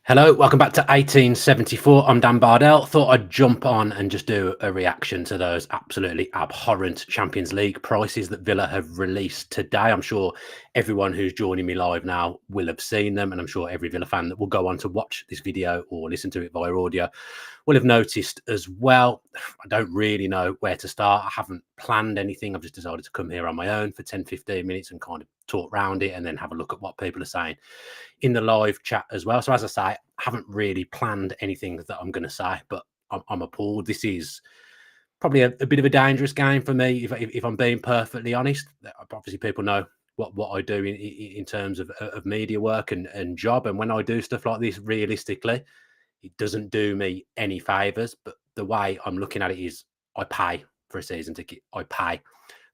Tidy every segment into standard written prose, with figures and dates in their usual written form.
Hello, welcome back to 1874. I'm Dan Bardell. Thought I'd jump on and just do a reaction to those absolutely abhorrent Champions League prices that Villa have released today. I'm sure everyone who's joining me live now will have seen them, and I'm sure every Villa fan that will go on to watch this video or listen to it via audio will have noticed as well. I don't really know where to start. I haven't planned anything. I've just decided to come here on my own for 10-15 minutes and kind of talk around it and then have a look at what people are saying in the live chat as well. So as I say, I haven't really planned anything that I'm going to say, but I'm appalled. This is probably a bit of a dangerous game for me, if I'm being perfectly honest. Obviously, people know what I do in terms of media work and job. And when I do stuff like this, realistically, it doesn't do me any favors. But the way I'm looking at it is I pay for a season ticket. I pay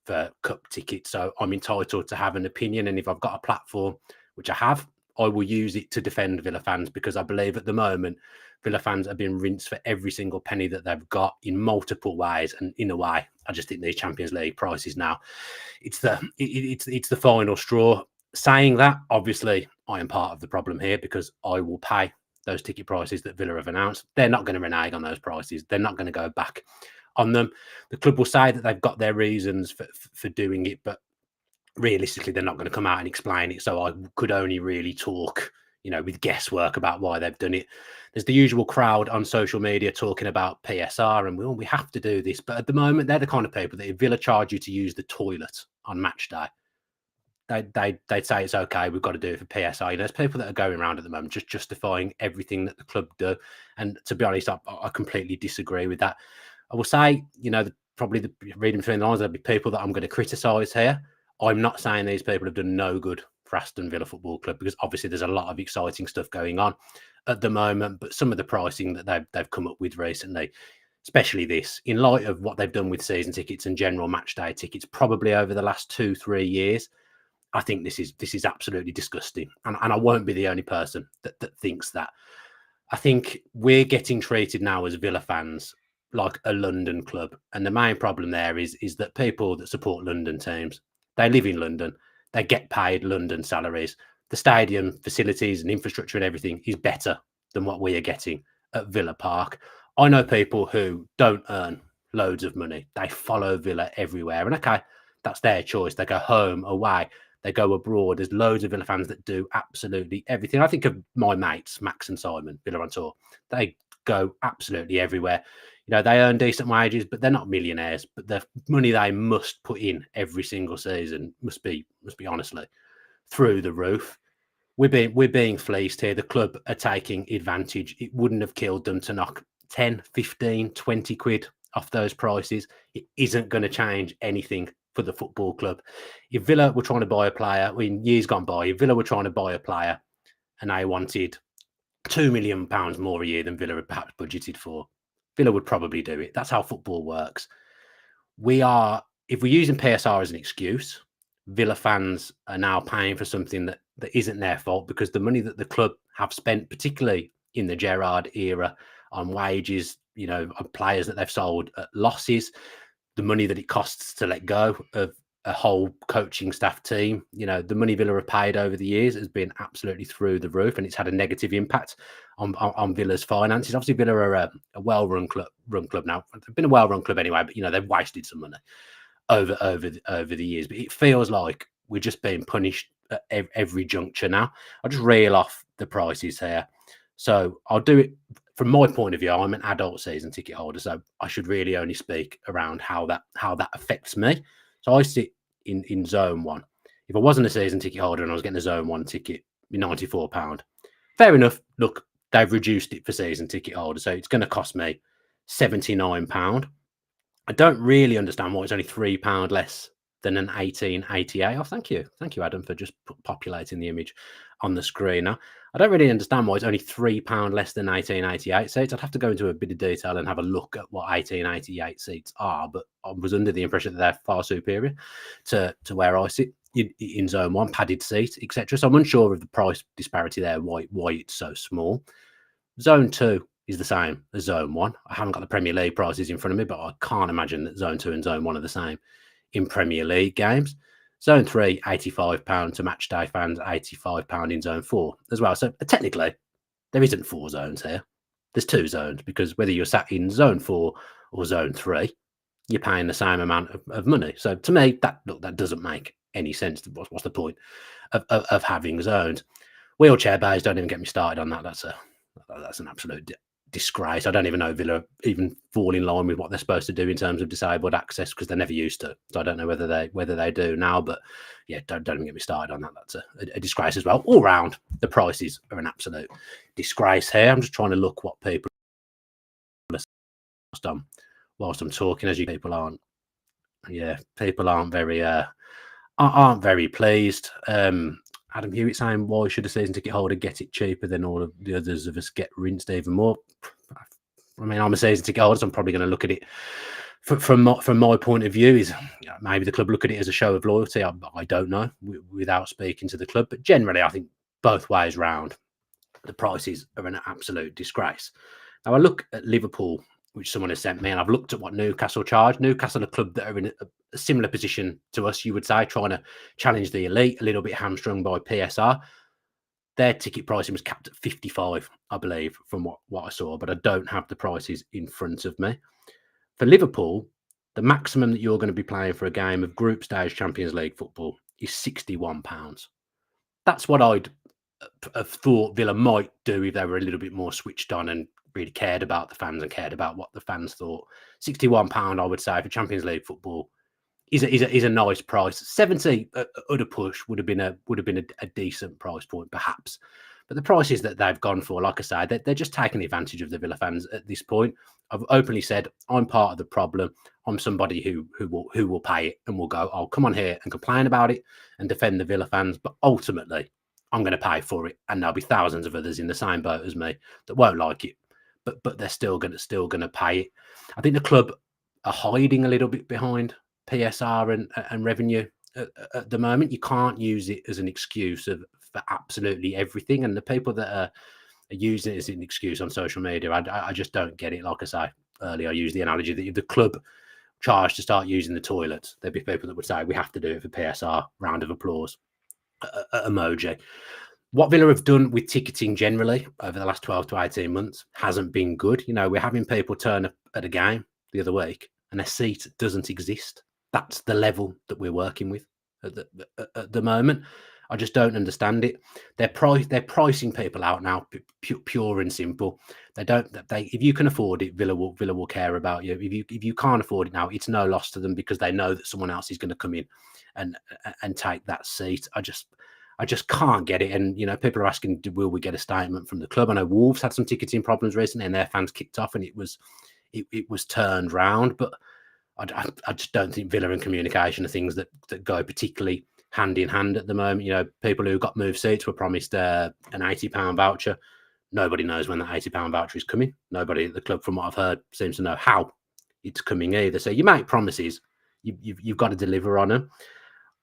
for cup tickets. So I'm entitled to have an opinion. And if I've got a platform, which I have, I will use it to defend Villa fans, because I believe at the moment Villa fans are being rinsed for every single penny that they've got in multiple ways. And in a way, I just think these Champions League prices now, it's the final straw. Saying that, obviously, I am part of the problem here, because I will pay those ticket prices that Villa have announced. They're not going to renege on those prices. They're not going to go back on them. The club will say that they've got their reasons for doing it, but realistically, they're not going to come out and explain it. So I could only really talk, with guesswork about why they've done it. There's the usual crowd on social media talking about PSR and we have to do this. But at the moment, they're the kind of people that if Villa charge you to use the toilet on match day, they'd say it's okay. We've got to do it for PSR. There's people that are going around at the moment just justifying everything that the club do. And to be honest, I completely disagree with that. I will say, probably reading between the lines, there'll be people that I'm going to criticise here. I'm not saying these people have done no good for Aston Villa Football Club, because obviously there's a lot of exciting stuff going on at the moment. But some of the pricing that they've come up with recently, especially this, in light of what they've done with season tickets and general match day tickets, probably over the last 2-3 years, I think this is absolutely disgusting. And I won't be the only person that thinks that. I think we're getting treated now as Villa fans like a London club. And the main problem there is that people that support London teams, they live in London, they get paid London salaries. The stadium facilities and infrastructure and everything is better than what we are getting at Villa Park. I know people who don't earn loads of money. They follow Villa everywhere. And okay, that's their choice. They go home, away, they go abroad. There's loads of Villa fans that do absolutely everything. I think of my mates, Max and Simon, Villa on tour. They go absolutely everywhere. They earn decent wages, but they're not millionaires. But the money they must put in every single season must be honestly through the roof. We're being fleeced here. The club are taking advantage. It wouldn't have killed them to knock 10, 15, 20 quid off those prices. It isn't going to change anything for the football club. If Villa were trying to buy a player, in years gone by, if Villa were trying to buy a player and they wanted £2 million more a year than Villa had perhaps budgeted for, Villa would probably do it. That's how football works. If we're using PSR as an excuse, Villa fans are now paying for something that isn't their fault, because the money that the club have spent, particularly in the Gerrard era, on wages, on players that they've sold at losses, the money that it costs to let go of a whole coaching staff team, the money Villa have paid over the years has been absolutely through the roof, and it's had a negative impact on Villa's finances. Obviously, Villa are a well-run club now. They've been a well-run club anyway, but they've wasted some money over the years. But it feels like we're just being punished at every juncture now. I'll just reel off the prices here. So I'll do it from my point of view. I'm an adult season ticket holder, so I should really only speak around how that affects me. So I sit in zone 1. If I wasn't a season ticket holder and I was getting a zone 1 ticket, it'd be £94. Fair enough. Look, they've reduced it for season ticket holders, so it's going to cost me £79. I don't really understand why it's only £3 less than an 1888. Oh, thank you, Adam, for just populating the image on the screen. Now, I don't really understand why it's only £3 less than 1888 seats. I'd have to go into a bit of detail and have a look at what 1888 seats are, but I was under the impression that they're far superior to where I sit in zone 1, padded seat, etc. So I'm unsure of the price disparity there, why it's so small. Zone 2 is the same as zone 1. I haven't got the Premier League prices in front of me, but I can't imagine that zone 2 and zone 1 are the same in Premier League games. Zone 3, £85 to match day fans, £85 in zone 4 as well. So technically, There isn't 4 zones here. There's 2 zones, because whether you're sat in zone 4 or zone 3, you're paying the same amount of money. So to me, that doesn't make any sense. What's the point of having zones? Wheelchair bays, don't even get me started on that. That's an absolute disgrace. I don't even know if Villa even fall in line with what they're supposed to do in terms of disabled access, because they never used to. So I don't know whether they do now. But yeah, don't even get me started on that. That's a disgrace as well. All round, the prices are an absolute disgrace here. I'm just trying to look what people are done whilst I'm talking, as you people aren't. Yeah, people aren't very pleased. Adam Hewitt saying, why should a season ticket holder get it cheaper than all of the others of us get rinsed even more? I mean, I'm a season ticket holder, so I'm probably going to look at it from my point of view. Is maybe the club look at it as a show of loyalty. I don't know, without speaking to the club. But generally, I think both ways round, the prices are an absolute disgrace. Now, I look at Liverpool, which someone has sent me, and I've looked at what Newcastle charge. Newcastle, a club that are in a similar position to us, you would say, trying to challenge the elite, a little bit hamstrung by PSR. Their ticket pricing was capped at 55, I believe, from what I saw, but I don't have the prices in front of me. For Liverpool, the maximum that you're going to be playing for a game of group stage Champions League football is £61. That's what I'd have thought Villa might do if they were a little bit more switched on and really cared about the fans and cared about what the fans thought. £61, I would say, for Champions League football is a nice price. 70 at a push would have been a decent price point, perhaps. But the prices that they've gone for, like I say, they're just taking advantage of the Villa fans at this point. I've openly said I'm part of the problem. I'm somebody who will pay it and will go, I'll come on here and complain about it and defend the Villa fans, but ultimately I'm going to pay for it, and there'll be thousands of others in the same boat as me that won't like it, but they're still going to pay it. I think the club are hiding a little bit behind PSR and revenue at the moment. You can't use it as an excuse for absolutely everything, and the people that are using it as an excuse on social media, I just don't get it. Like I say earlier, I used the analogy that if the club charged to start using the toilets, there'd be people that would say we have to do it for PSR. Round of applause emoji. What Villa have done with ticketing generally over the last 12 to 18 months hasn't been good. You know, we're having people turn up at a game the other week and a seat doesn't exist. That's the level that we're working with at the moment. I just don't understand it. They're pricing people out now, pure and simple. If you can afford it, Villa will care about you. If you can't afford it now, it's no loss to them, because they know that someone else is going to come in and take that seat. I just can't get it. And you know, people are asking, will we get a statement from the club? I know Wolves had some ticketing problems recently, and their fans kicked off, and it was turned round. But I just don't think Villa and communication are things that go particularly hand in hand at the moment. You know, people who got moved seats were promised an £80 voucher. Nobody knows when that £80 voucher is coming. Nobody at the club, from what I've heard, seems to know how it's coming either. So you make promises, you've got to deliver on them.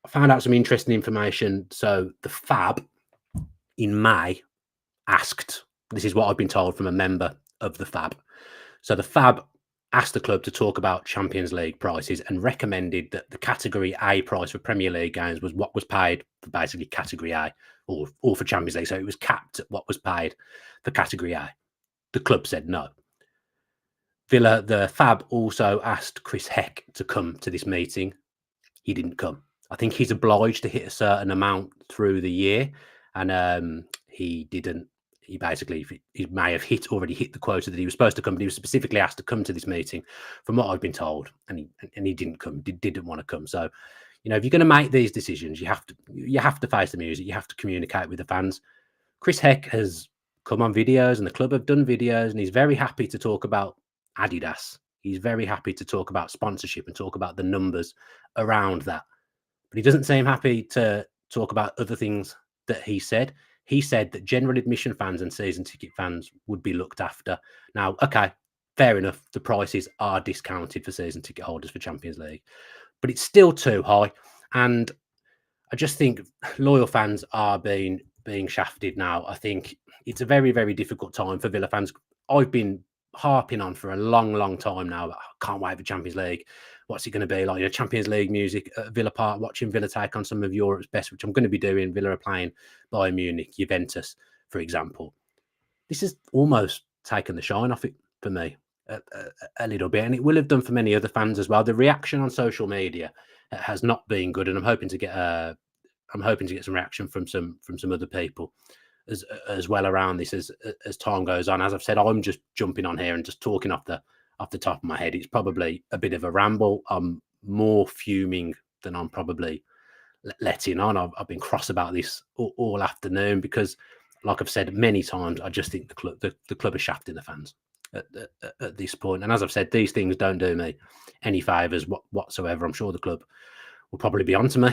I found out some interesting information. So the FAB in May asked, this is what I've been told from a member of the FAB. So the FAB asked the club to talk about Champions League prices and recommended that the Category A price for Premier League games was what was paid for basically Category A or for Champions League. So it was capped at what was paid for Category A. The club said no. Villa, the FAB also asked Chris Heck to come to this meeting. He didn't come. I think he's obliged to hit a certain amount through the year, and he didn't. He may have already hit the quota that he was supposed to come, but he was specifically asked to come to this meeting, from what I've been told, and he didn't come. Didn't want to come. So, you know, if you're going to make these decisions, you have to face the music. You have to communicate with the fans. Chris Heck has come on videos, and the club have done videos, and he's very happy to talk about Adidas. He's very happy to talk about sponsorship and talk about the numbers around that. But he doesn't seem happy to talk about other things that he said. He said that general admission fans and season ticket fans would be looked after. Now, okay, fair enough. The prices are discounted for season ticket holders for Champions League, but it's still too high. And I just think loyal fans are being shafted now. I think it's a very, very difficult time for Villa fans. I've been harping on for a long, long time now. I can't wait for Champions League. What's it going to be like? You know, Champions League music at Villa Park, watching Villa take on some of Europe's best, which I'm going to be doing. Villa are playing Bayern Munich, Juventus, for example. this has almost taken the shine off it for me a little bit, and it will have done for many other fans as well. The reaction on social media has not been good, and I'm hoping to get some reaction from some other people as well around this as time goes on. As I've said, I'm just jumping on here and just talking off the top of my head. It's probably a bit of a ramble. I'm more fuming than I'm probably letting on. I've been cross about this all afternoon because, like I've said many times, I just think the club is shafting the fans at this point. And as I've said, these things don't do me any favours whatsoever. I'm sure the club will probably be on to me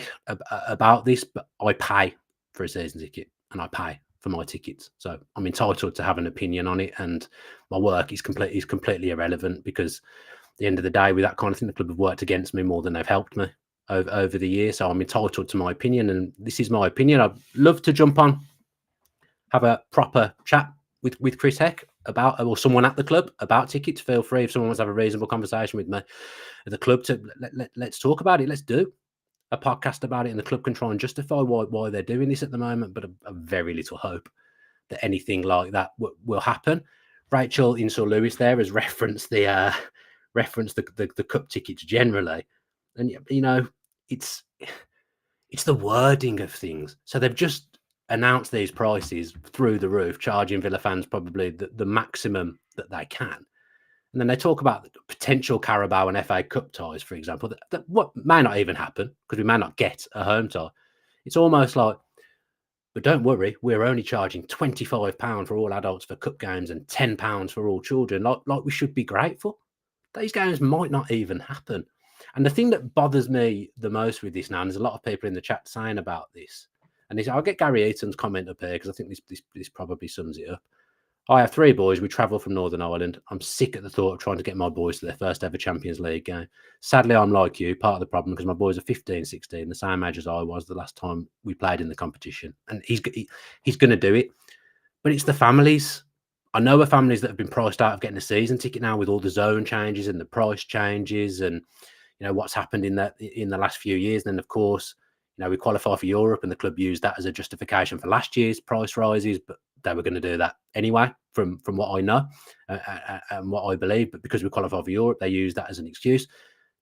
about this, but I pay for a season ticket and I pay for my tickets, so I'm entitled to have an opinion on it. And my work is completely irrelevant because at the end of the day, with that kind of thing, the club have worked against me more than they've helped me over the years. So I'm entitled to my opinion, and this is my opinion. I'd love to jump on, have a proper chat with Chris Heck about, or someone at the club about tickets. Feel free, if someone wants to have a reasonable conversation with me at the club, to let's talk about it. Let's do a podcast about it, and the club can try and justify why they're doing this at the moment. But a very little hope that anything like that will happen. Rachel Insall-Lewis there has referenced the cup tickets generally, and you know, it's the wording of things. So they've just announced these prices through the roof, charging Villa fans probably the maximum that they can. And then they talk about the potential Carabao and FA Cup ties, for example, that what may not even happen because we may not get a home tie. It's almost like, but don't worry, we're only charging £25 for all adults for cup games and £10 for all children. Like we should be grateful. These games might not even happen. And the thing that bothers me the most with this now, and there's a lot of people in the chat saying about this, and I'll get Gary Eaton's comment up here because I think this probably sums it up. I have 3 boys. We travel from Northern Ireland. I'm sick at the thought of trying to get my boys to their first ever Champions League game. Sadly, I'm like you, part of the problem, because my boys are 15, 16, the same age as I was the last time we played in the competition. And he's going to do it. But it's the families. I know of families that have been priced out of getting a season ticket now with all the zone changes and the price changes and, you know, what's happened in the last few years. And then, of course, you know, we qualify for Europe and the club used that as a justification for last year's price rises, but they were going to do that anyway, from what I know and what I believe. But because we qualify for Europe, they use that as an excuse.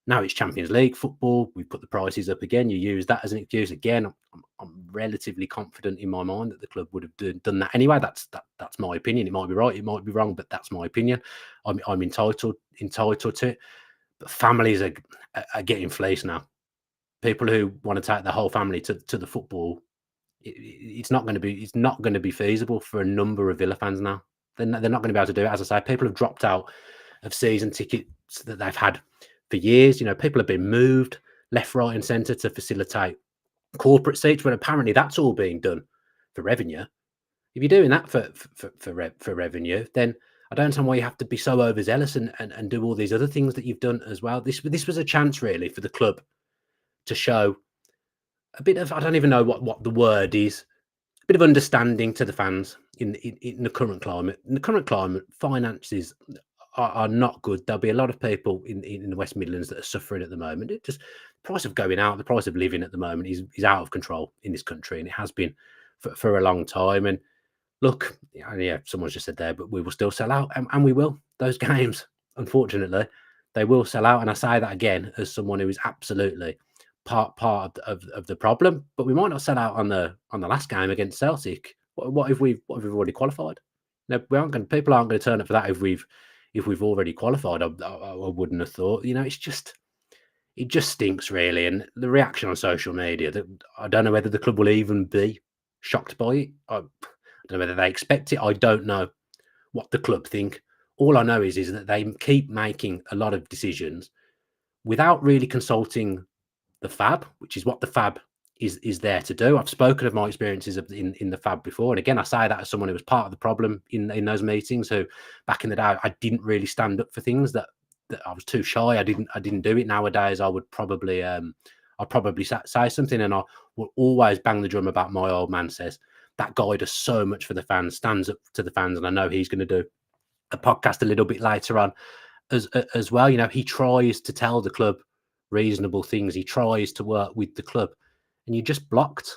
Now it's Champions League football. We put the prices up again. You use that as an excuse again. I'm relatively confident in my mind that the club would have done that anyway. That's my opinion. It might be right, it might be wrong, but that's my opinion. I'm entitled to it. But families are getting fleeced now. People who want to take the whole family to the football, it's not going to be feasible for a number of Villa fans now. They're not going to be able to do it. As I say, people have dropped out of season tickets that they've had for years. You know, people have been moved left, right, and centre to facilitate corporate seats, when apparently that's all being done for revenue. If you're doing that for revenue, then I don't understand why you have to be so overzealous and do all these other things that you've done as well. This was a chance really for the club to show a bit of, I don't even know what the word is, a bit of understanding to the fans in the current climate. In the current climate, finances are not good. There'll be a lot of people in the West Midlands that are suffering at the moment. It just, the price of going out, the price of living at the moment is out of control in this country, and it has been for a long time. And look, yeah, someone's just said there, but we will still sell out, and we will. Those games, unfortunately, they will sell out. And I say that again as someone who is absolutely part of the problem. But we might not sell out on the last game against Celtic. What if we've already qualified? No, people aren't going to turn up for that if we've already qualified. I wouldn't have thought. You know, it just stinks really. And the reaction on social media, that I don't know whether the club will even be shocked by it. I don't know whether they expect it. I don't know what the club think. All I know is that they keep making a lot of decisions without really consulting the FAB, which is what the FAB is there to do. I've spoken of my experiences in the FAB before, and again, I say that as someone who was part of the problem in those meetings. Who back in the day, I didn't really stand up for things that I was too shy. I didn't do it. Nowadays, I would probably I'd probably say something, and I will always bang the drum about my old man says. That guy does so much for the fans, stands up to the fans, and I know he's going to do a podcast a little bit later on as well. You know, he tries to tell the club reasonable things. He tries to work with the club, and you just blocked.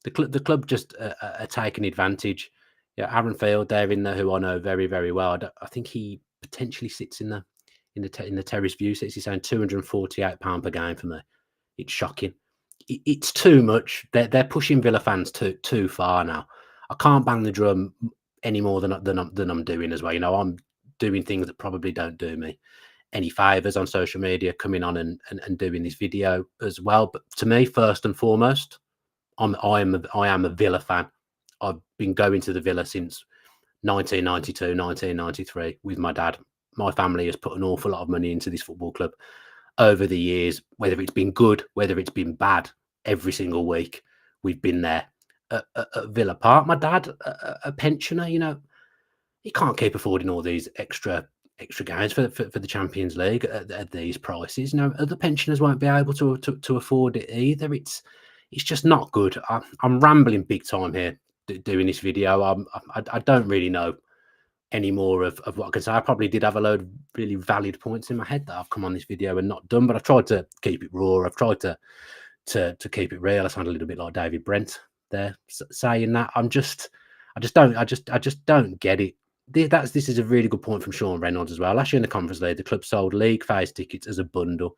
The club just are taking advantage. Yeah, Aaron Field there in there, who I know very, very well. I think he potentially sits in the Terrace View sits. He's saying £248 per game for me. It's shocking. It's too much. They're pushing Villa fans too far now. I can't bang the drum any more than I'm doing as well. You know, I'm doing things that probably don't do me any favors on social media, coming on and doing this video as well. But to me, first and foremost, I am a Villa fan. I've been going to the Villa since 1992, 1993 with my dad. My family has put an awful lot of money into this football club over the years, whether it's been good, whether it's been bad. Every single week we've been there at Villa Park. My dad, a pensioner, you know, he can't keep affording all these extra games for the Champions League at these prices. You know, other pensioners won't be able to afford it either. It's just not good. I'm rambling big time here doing this video. I don't really know any more of what I can say. I probably did have a load of really valid points in my head that I've come on this video and not done, but I've tried to keep it raw. I've tried to keep it real. I sound a little bit like David Brent there saying that. I just don't get it. This is a really good point from Sean Reynolds as well. Last year in the Conference League, the club sold league phase tickets as a bundle.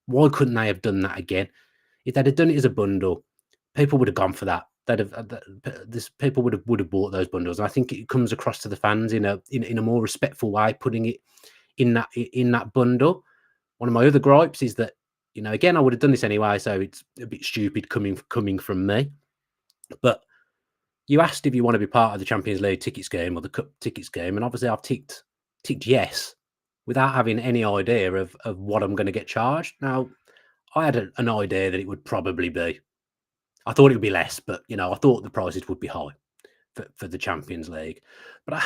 Why couldn't they have done that again? If they'd have done it as a bundle, people would have gone for that. People would have bought those bundles. And I think it comes across to the fans in a more respectful way, putting it in that bundle. One of my other gripes is that, you know, again, I would have done this anyway, so it's a bit stupid coming from me. But you asked if you want to be part of the Champions League ticket scheme or the Cup ticket scheme, and obviously I've ticked yes without having any idea of what I'm going to get charged. Now, I had an idea that it would probably be. I thought it would be less, but, you know, I thought the prices would be high for the Champions League. But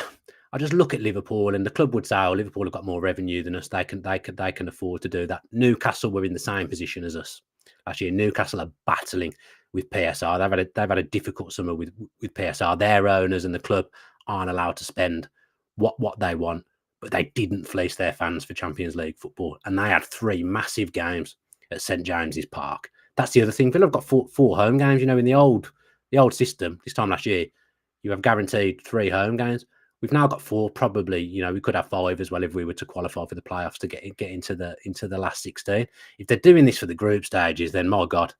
I just look at Liverpool, and the club would say, "Oh, Liverpool have got more revenue than us. They can afford to do that." Newcastle were in the same position as us. Actually, Newcastle are battling with PSR. They've had a difficult summer with PSR. Their owners and the club aren't allowed to spend what they want, but they didn't fleece their fans for Champions League football, and they had 3 massive games at St James's Park. That's the other thing. Villa have got four home games. You know, in the old system, this time last year, you have guaranteed 3 home games. We've now got 4, probably. You know, we could have 5 as well if we were to qualify for the playoffs to get into the last 16. If they're doing this for the group stages, then my God,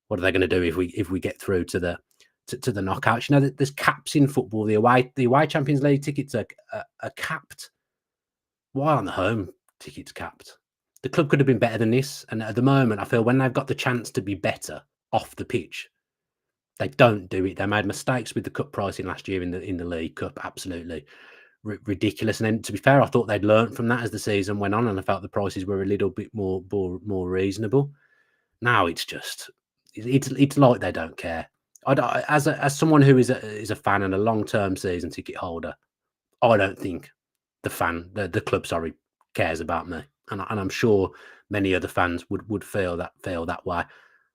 what are they going to do if we get through to the knockouts? You know, there's caps in football. The away Champions League tickets are capped. Why aren't the home tickets capped? The club could have been better than this. And at the moment, I feel when they've got the chance to be better off the pitch, they don't do it. They made mistakes with the cup pricing last year in the League Cup. Absolutely ridiculous. And then, to be fair, I thought they'd learned from that as the season went on, and I felt the prices were a little bit more reasonable. Now it's just it's like they don't care. As someone who is a fan and a long-term season ticket holder, I don't think the club, sorry, cares about me, and I'm sure many other fans would feel that way.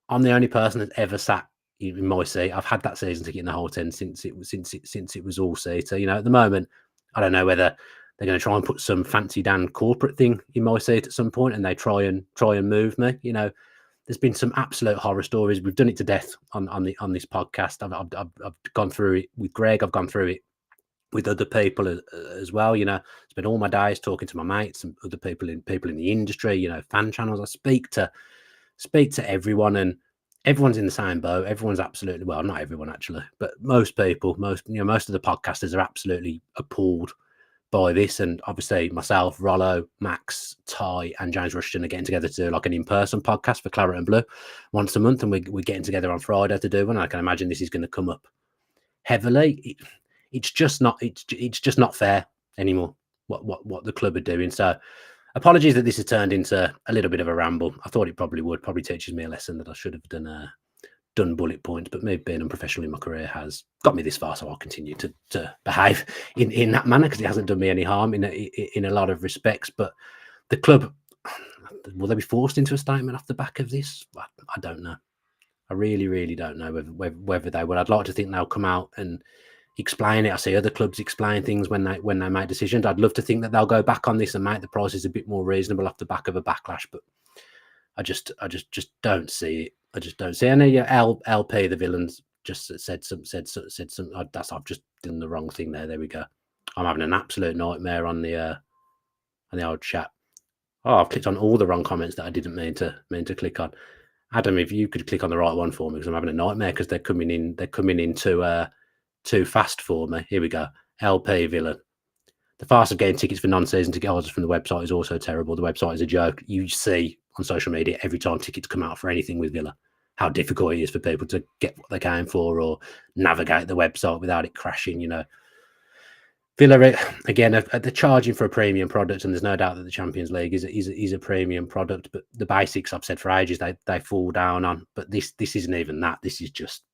I'm the only person that's ever sat in my seat. I've had that season ticket in the whole 10 since it was all seater. You know, at the moment, I don't know whether they're going to try and put some fancy Dan corporate thing in my seat at some point, and they try and move me. You know, there's been some absolute horror stories. We've done it to death on this podcast. I've gone through it with Greg. I've gone through it with other people as well. You know, spend all my days talking to my mates and other people in the industry. You know, fan channels. I speak to everyone, and everyone's in the same boat. Everyone's absolutely, well, not everyone actually, but most people, most of the podcasters are absolutely appalled by this. And obviously myself, Rollo, Max, Ty, and James Rushton are getting together to do like an in-person podcast for Claret and Blue once a month, and we're getting together on Friday to do one. I can imagine this is going to come up heavily. It's just not fair anymore what the club are doing. So apologies that this has turned into a little bit of a ramble. I thought it probably would. Probably teaches me a lesson that I should have done bullet points, but me being unprofessional in my career has got me this far, so I'll continue to behave in that manner, because it hasn't done me any harm in a lot of respects. But the club, will they be forced into a statement off the back of this? I don't know. I really don't know whether they will. I'd like to think they'll come out and explain it. I see other clubs explain things when they make decisions. I'd love to think that they'll go back on this and make the prices a bit more reasonable off the back of a backlash, but I just don't see it. I just don't see any LP, the villains, just said some. I've just done the wrong thing there. There we go. I'm having an absolute nightmare on the old chat. Oh, I've clicked on all the wrong comments that I didn't mean to click on. Adam, if you could click on the right one for me, because I'm having a nightmare because they're coming in too fast for me. Here we go. LP Villain. The farce of getting tickets for non-season ticket holders from the website is also terrible. The website is a joke. You see on social media every time tickets come out for anything with Villa, how difficult it is for people to get what they're going for or navigate the website without it crashing, you know. Villa, again, they're charging for a premium product, and there's no doubt that the Champions League is a premium product, but the basics, I've said for ages, they fall down on. But this isn't even that. This is just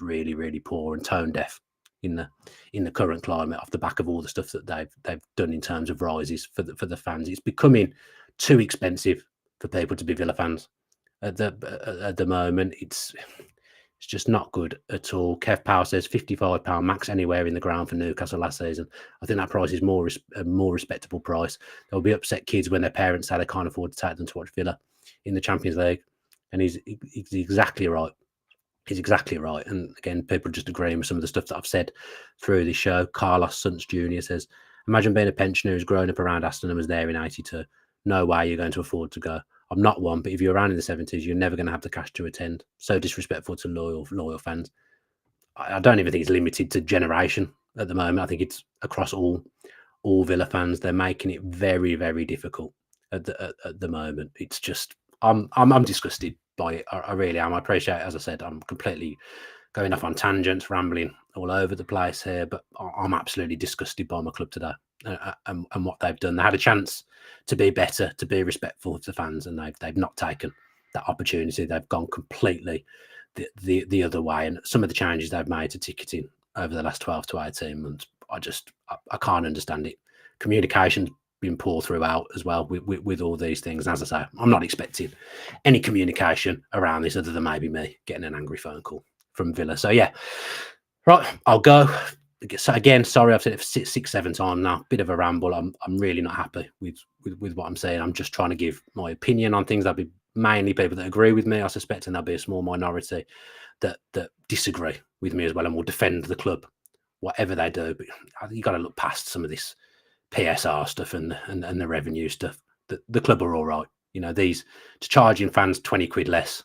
really, really poor and tone deaf in the current climate off the back of all the stuff that they've done in terms of rises for the fans. It's becoming too expensive for people to be Villa fans at the moment. It's just not good at all. Kev Power says £55 max anywhere in the ground for Newcastle last season. I think that price is a more respectable price. There'll be upset kids when their parents say they can't afford to take them to watch Villa in the Champions League. And he's exactly right. He's exactly right. And again, people are just agreeing with some of the stuff that I've said through the show. Carlos Sunts Jr. says, imagine being a pensioner who's grown up around Aston and was there in 82. No way you're going to afford to go. I'm not one, but if you're around in the 70s, you're never going to have the cash to attend. So disrespectful to loyal fans. I don't even think it's limited to generation at the moment. I think it's across all Villa fans. They're making it very, very difficult at the moment. It's just I'm disgusted by it. I really am. I appreciate it. As I said, I'm completely going off on tangents, rambling all over the place here, but I'm absolutely disgusted by my club today and what they've done. They had a chance to be better, to be respectful of the fans, and they've not taken that opportunity. They've gone completely the other way, and some of the changes they've made to ticketing over the last 12 to 18 months, I can't understand it. Communication's been poor throughout as well with all these things. And as I say, I'm not expecting any communication around this other than maybe me getting an angry phone call from Villa. So yeah, right, I'll go. So again, sorry, I've said it for 6-7 times now. Bit of a ramble. I'm really not happy with what I'm saying. I'm just trying to give my opinion on things. There'll be mainly people that agree with me, I suspect, and there'll be a small minority that disagree with me as well and will defend the club, whatever they do. But you got to look past some of this PSR stuff and the revenue stuff. The club are all right. You know, these to charging fans 20 quid less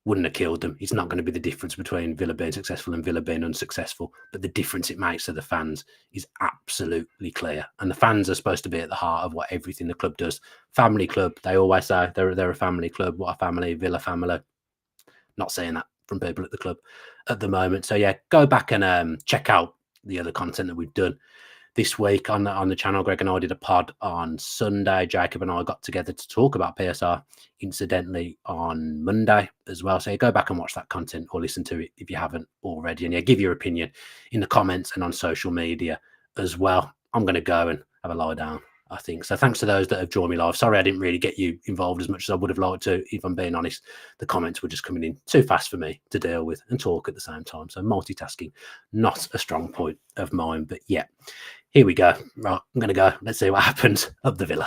wouldn't have killed them. It's not going to be the difference between Villa being successful and Villa being unsuccessful, but the difference it makes to the fans is absolutely clear. And the fans are supposed to be at the heart of what everything the club does. Family club, they always say they're a family club. What a family, Villa family. Not saying that from people at the club at the moment. So yeah, go back and check out the other content that we've done this week on the channel. Greg and I did a pod on Sunday. Jacob and I got together to talk about PSR, incidentally, on Monday as well. So go back and watch that content or listen to it if you haven't already. And yeah, give your opinion in the comments and on social media as well. I'm going to go and have a lie down, I think. So thanks to those that have joined me live. Sorry I didn't really get you involved as much as I would have liked to, if I'm being honest. The comments were just coming in too fast for me to deal with and talk at the same time. So multitasking, not a strong point of mine. But yeah, here we go. Right, I'm going to go. Let's see what happens at the Villa.